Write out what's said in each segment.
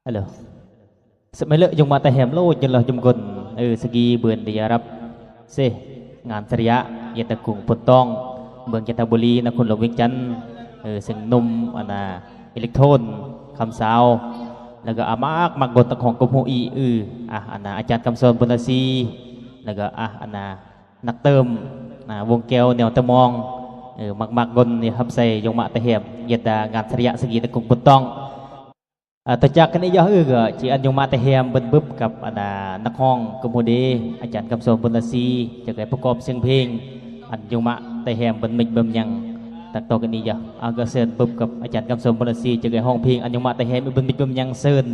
Halo. Semelok jung mata hem lo jelah jum gon segi beun dia Arab sih ngàn Syria yaตะกุงปตองเมืองจันทบุรีนครหลวงเวียงจันทร์ซึ่งนุ่มอันน่ะอิเล็กโทรนคำสาวแล้วก็อามักบทของกรมหูอีอันน่ะอาจารย์คำสอนบุญศรีแล้วก็อันน่ะนักเติมวงแก้วแนวตะมองมักกนนี่ครับใส่ยงมาตะเหียมเย็ดงานสริยะสกีตะกุงปตองต่อจากกันนี้ย่อก็จีอันยงมาตะเหียมบึ้นบึ้บกับอันน่ะนักห้องกรมหูดีอาจารย์คำสอนบุญศรีจะได้ประกอบเสียงเพลงอันยงมาตะเหียมบึ้นมิกบึ้มยังตักต่อกันนี้ย่อก็เซิร์นบึ้บกับอาจารย์คำสอนบุญศรีจะได้ห้องเพลงอันยงมาตะเหียมบึ้นมิกบึ้มยังเซิร์น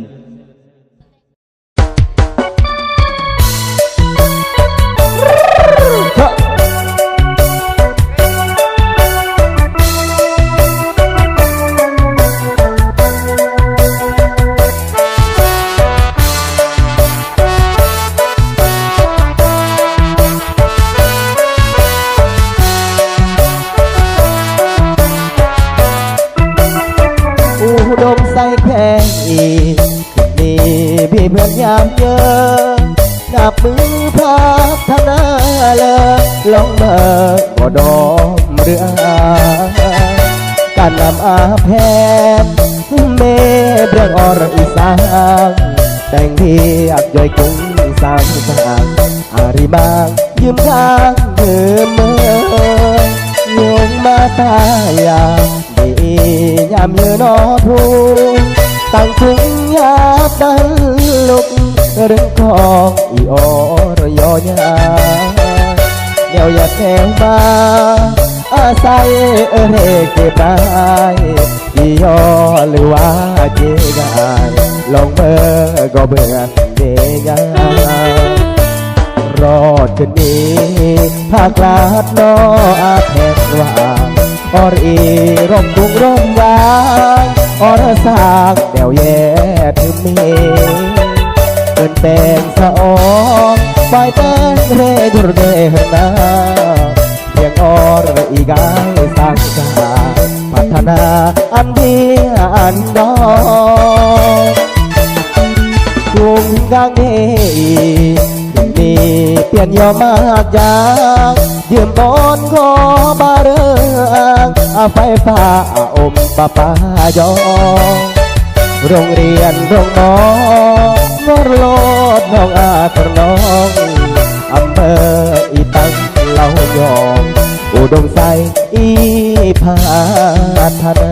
ดมใส่แค่อีกนี่พี่เพื่อนยามเยอะนับมือพัฒนาเลยลองเบิกบ่ดอมเรือการนำอาแพนเมเบรกอรอีสานแต่งที่อักย่อยกุ้งสร้างอาริบางยืมทางเดิมเมื่อยงมาตายาดียามเยือนอทูตั้งถึงยาดันลุกเรื่องของอีออรยอยาเดี๋ยวอย่าแทงมาอาศัยเรเก็บได้อียอหรือว่าเจกายลองเบอร์ก็เบื่อเดียรอดคืนนี้ภาคลาดนออาแทกว่าอรอีร่มดุงร่มวางอรสากเดี่ยวแย่ถึงมีเกินเป็นสะอองไฟแตงเรยุรเดหนาเพียงอรอีกายสร้างสาพัฒนาอันดีอันดอกรุงกางเฮนี่เปลี่ยนยอมมากยากยืมบอนขอบาเรื่องไฟฟ้าอมปายองโรงเรียนโรงน้องนรโลดน้องขน้องอำเภออีตังเล่ายองอุดมใสอีพัฒนา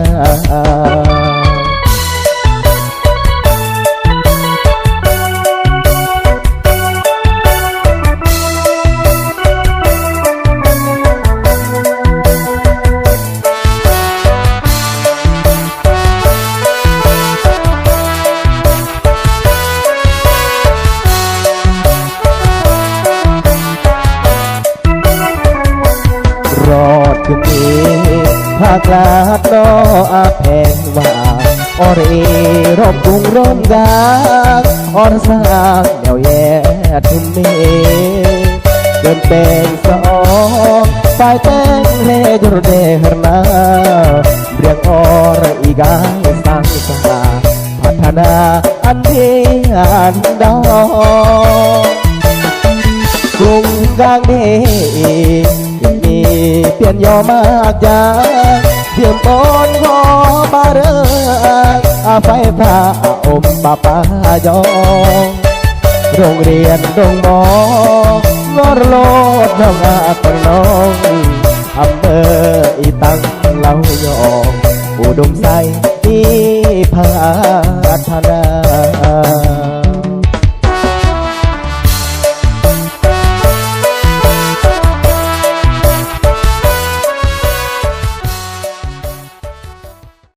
คืนนี้ภาคลาดนออาแพงว่าอรีร่มกุ้งร่มกางอรสางแนวแย่ทุ่มเมเดินเป็นสองไฟแตงเรยุรเดหนาเรียงอรอีกายสร้างสาพัฒนาอันดีอันดอกรุงกางเดเปลี่ยนยอมากยากเยี่ยมบอนขอบาเรื่องไฟฟ้าอมปายองโรงเรียนโรงหมอนรโลดน้องขน้องอำเภออีตังเล่ายองอุดมใสอีพัฒนา